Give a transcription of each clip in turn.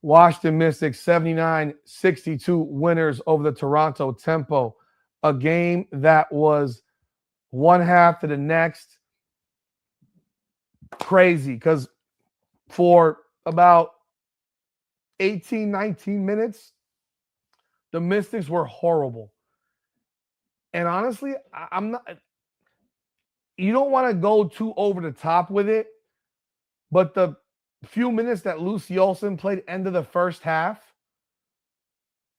Washington Mystics 79-62 winners over the Toronto Tempo. A game that was one half to the next. Crazy because for about 18, 19 minutes, the Mystics were horrible. And honestly, I'm not, you don't want to go too over the top with it, but the few minutes that Lucy Olsen played end of the first half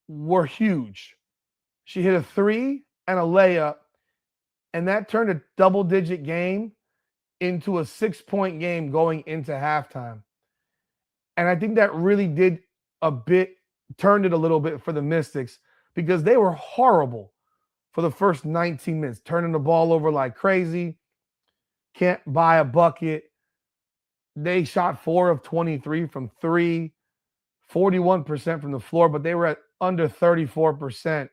were huge. She hit a 3 and a layup, and that turned a double-digit game into a 6-point game going into halftime. And I think that really did turned it a little bit for the Mystics because they were horrible for the first 19 minutes, turning the ball over like crazy, can't buy a bucket. They shot 4 of 23 from 3, 41% from the floor, but they were at under 34%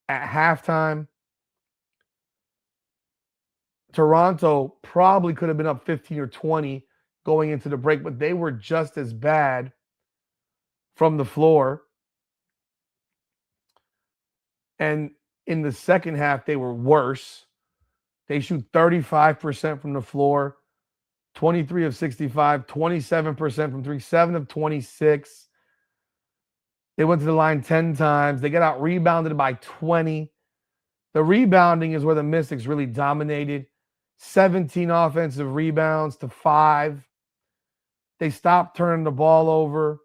at halftime. Toronto probably could have been up 15 or 20 going into the break, but they were just as bad from the floor. And in the second half, they were worse. They shoot 35% from the floor, 23 of 65, 27% from 3, 7 of 26. They went to the line 10 times. They got out rebounded by 20. The rebounding is where the Mystics really dominated. 17 offensive rebounds to 5. They stopped turning the ball over.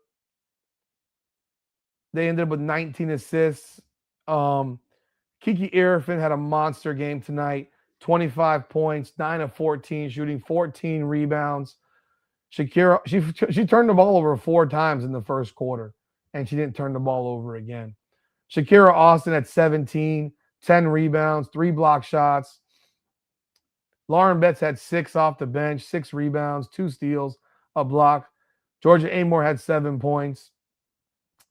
They ended up with 19 assists. Kiki Iriafen had a monster game tonight. 25 points, 9 of 14, shooting 14 rebounds. Shakira, she turned the ball over 4 times in the first quarter, and she didn't turn the ball over again. Shakira Austin at 17, 10 rebounds, 3 block shots. Lauren Betts had 6 off the bench, 6 rebounds, 2 steals, a block. Georgia Amore had 7 points.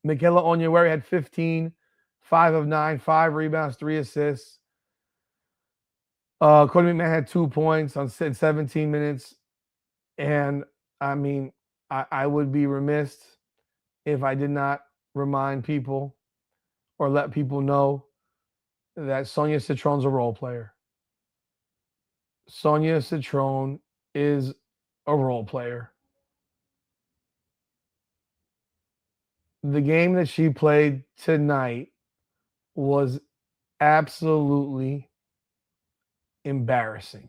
Michaela Onyenwere had 15, 5 of 9, 5 rebounds, 3 assists. Cody McMahon had 2 points on 17 minutes. And, I mean, I would be remiss if I did not remind people or let people know that Sonia Citron's a role player. Sonia Citron is a role player. The game that she played tonight was absolutely embarrassing.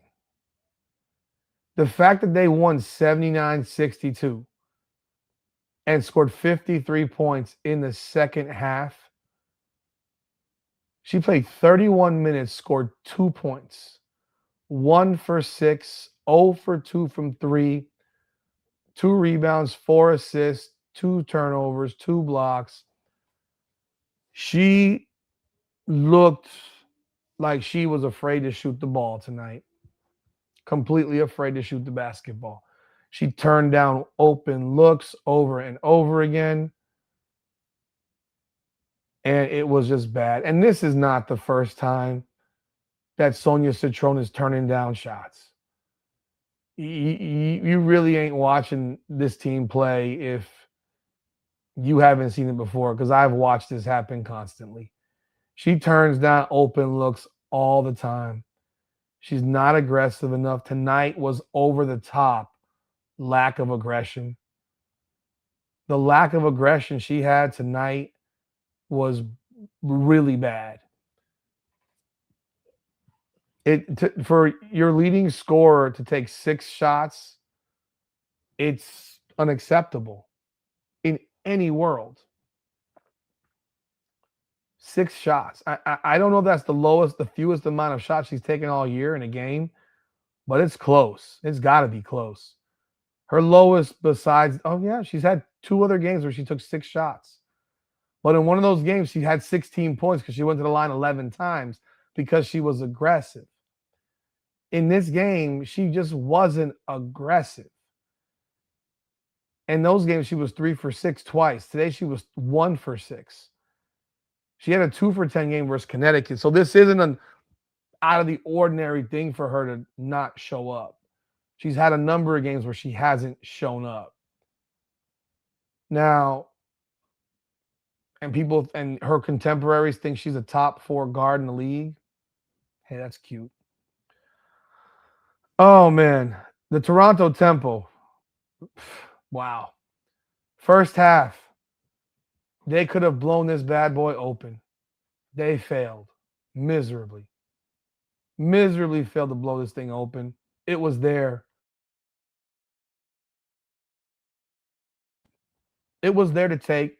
The fact that they won 79-62 and scored 53 points in the second half. She played 31 minutes, scored 2 points, 1 for 6, 0 for 2 from 3, 2 rebounds, 4 assists, 2 turnovers, 2 blocks. She looked like she was afraid to shoot the ball tonight. Completely afraid to shoot the basketball. She turned down open looks over and over again. And it was just bad. And this is not the first time that Sonia Citron is turning down shots. You really ain't watching this team play if you haven't seen it before, because I've watched this happen constantly. She turns down open looks all the time. She's not aggressive enough. Tonight was over the top lack of aggression. The lack of aggression she had tonight was really bad. For your leading scorer to take 6 shots, it's unacceptable in any world. 6 shots. I don't know if that's the fewest amount of shots she's taken all year in a game, but it's close. It's got to be close. Her lowest besides, she's had 2 other games where she took 6 shots. But in one of those games, she had 16 points because she went to the line 11 times because she was aggressive. In this game, she just wasn't aggressive. In those games, she was 3 for 6 twice. Today, she was 1 for 6. She had a 2 for 10 game versus Connecticut. So this isn't an out of the ordinary thing for her to not show up. She's had a number of games where she hasn't shown up. Now, and people and her contemporaries think she's a top 4 guard in the league. Hey, that's cute. Oh man, the Toronto Tempo. Wow. First half, they could have blown this bad boy open. They failed miserably. Miserably failed to blow this thing open. It was there. It was there to take.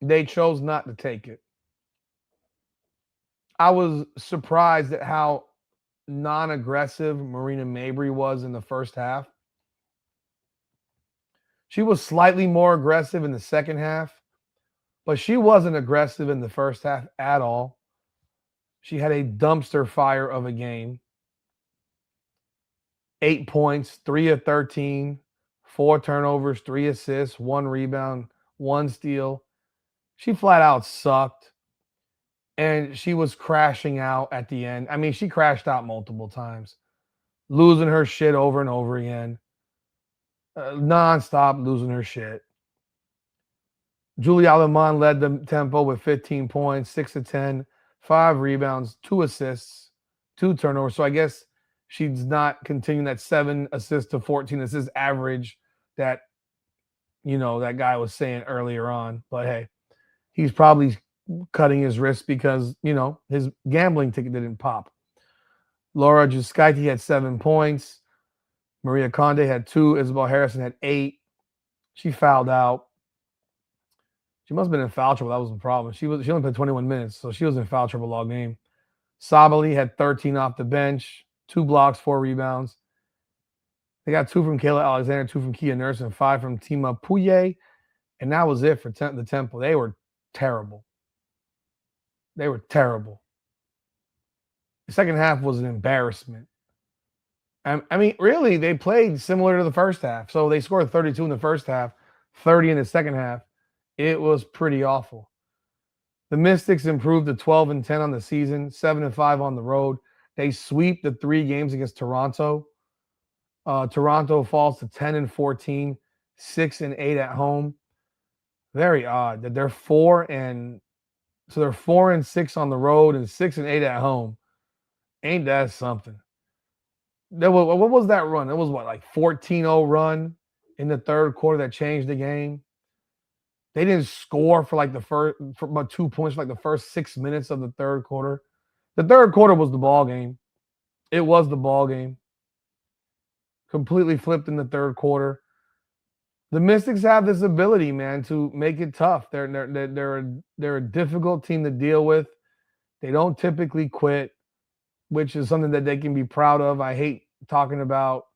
They chose not to take it. I was surprised at how non-aggressive Marina Mabrey was in the first half. She was slightly more aggressive in the second half, but she wasn't aggressive in the first half at all. She had a dumpster fire of a game. 8 points, 3 of 13, 4 turnovers, 3 assists, 1 rebound, 1 steal. She flat out sucked. And she was crashing out at the end. I mean, she crashed out multiple times, losing her shit over and over again, nonstop losing her shit. Julie Alemán led the Tempo with 15 points, 6 of 10, 5 rebounds, 2 assists, 2 turnovers. So I guess she's not continuing that 7 assists to 14 assists average that, that guy was saying earlier on. But hey, he's probably cutting his wrist because, his gambling ticket didn't pop. Laura Giuscaiti had 7 points. Maria Conde had 2. Isabel Harrison had 8. She fouled out. She must have been in foul trouble. That was the problem. She only played 21 minutes, so she was in foul trouble all game. Sabali had 13 off the bench, 2 blocks, 4 rebounds. They got 2 from Kayla Alexander, 2 from Kia Nurse, and 5 from Tima Puye. And that was it for the Temple. They were terrible. They were terrible. The second half was an embarrassment. I mean, really, they played similar to the first half. So they scored 32 in the first half, 30 in the second half. It was pretty awful. The Mystics improved to 12-10 on the season, 7-5 on the road. They sweep the 3 games against Toronto. Toronto falls to 10-14, 6-8 at home. Very odd that they're 4-6 on the road and 6-8 at home. Ain't that something? What was that run? It was like 14-0 run in the third quarter that changed the game. They didn't score for about 2 points for like the first 6 minutes of the third quarter. The third quarter was the ball game. It was the ball game. Completely flipped in the third quarter. The Mystics have this ability, man, to make it tough. They're a difficult team to deal with. They don't typically quit, which is something that they can be proud of. I hate talking about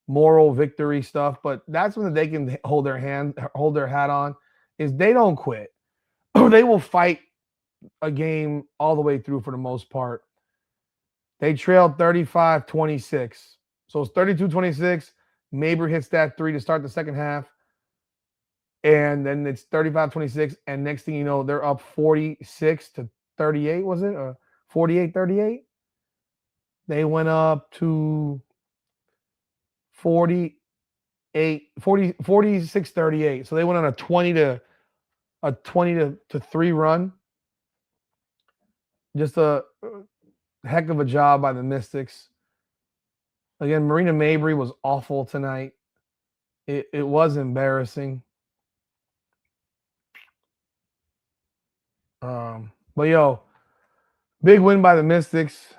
moral victory stuff, but that's something they can hold their hat on, is they don't quit. They will fight a game all the way through for the most part. They trailed 35-26. So it's 32-26. Mabrey hits that 3 to start the second half. And then it's 35-26. And next thing you know, they're up 46-38, was it? 48-38? They went up to 46-38. So they went on a 20 to 3 run. Just a heck of a job by the Mystics. Again, Marina Mabrey was awful tonight. It was embarrassing. But big win by the Mystics.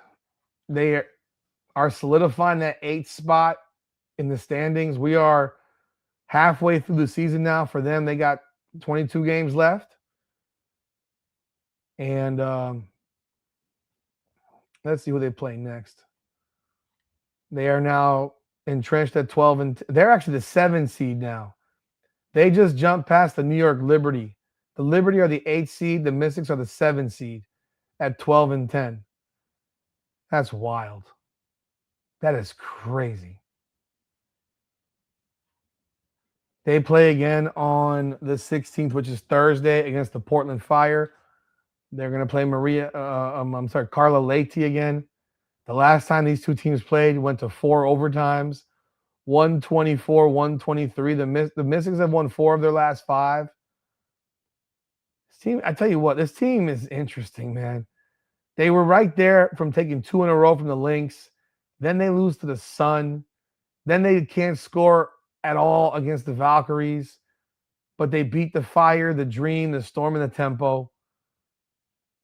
They are solidifying that 8th spot in the standings. We are halfway through the season now for them. They got 22 games left. And let's see who they play next. They are now entrenched at 12, and they're actually the 7th seed now. They just jumped past the New York Liberty. The Liberty are the 8th seed. The Mystics are the 7th seed at 12-10. That's wild. That is crazy. They play again on the 16th, which is Thursday, against the Portland Fire. They're going to play Carla Leite again. The last time these two teams played, went to 4 overtimes, 124, 123. The Mystics have won 4 of their last 5. team, I tell you what, this team is interesting, man. They were right there from taking 2 in a row from the Lynx. Then they lose to the Sun. Then they can't score at all against the Valkyries, but they beat the Fire, the Dream, the Storm, and the Tempo.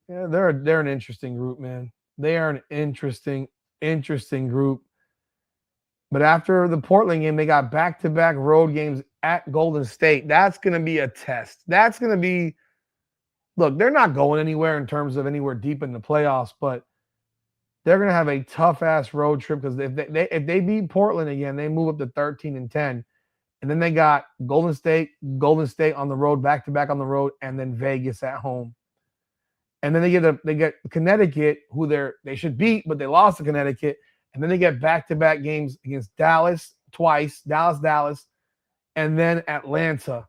Yeah, they're an interesting group, man. They are an interesting group. But after the Portland game, they got back-to-back road games at Golden State. That's going to be a test. That's going to be look, they're not going anywhere in terms of anywhere deep in the playoffs, but they're going to have a tough-ass road trip because if they beat Portland again, they move up to 13-10. And then they got Golden State on the road, back-to-back on the road, and then Vegas at home. And then they get Connecticut, who they should beat, but they lost to Connecticut. And then they get back-to-back games against Dallas twice, Dallas, and then Atlanta.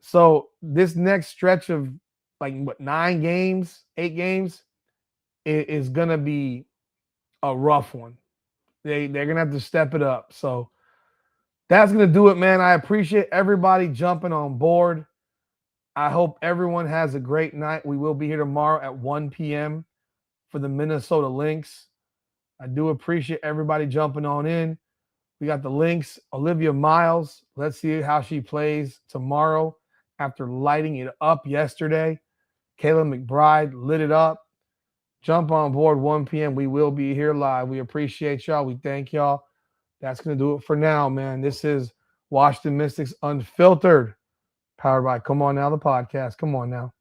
So this next stretch of 8 games is going to be a rough one. They're going to have to step it up. So that's going to do it, man. I appreciate everybody jumping on board. I hope everyone has a great night. We will be here tomorrow at 1 p.m. for the Minnesota Lynx. I do appreciate everybody jumping on in. We got the Lynx, Olivia Miles. Let's see how she plays tomorrow after lighting it up yesterday. Kayla McBride lit it up. Jump on board 1 p.m. We will be here live. We appreciate y'all. We thank y'all. That's going to do it for now, man. This is Washington Mystics Unfiltered, powered by Come On Now, the podcast. Come on now.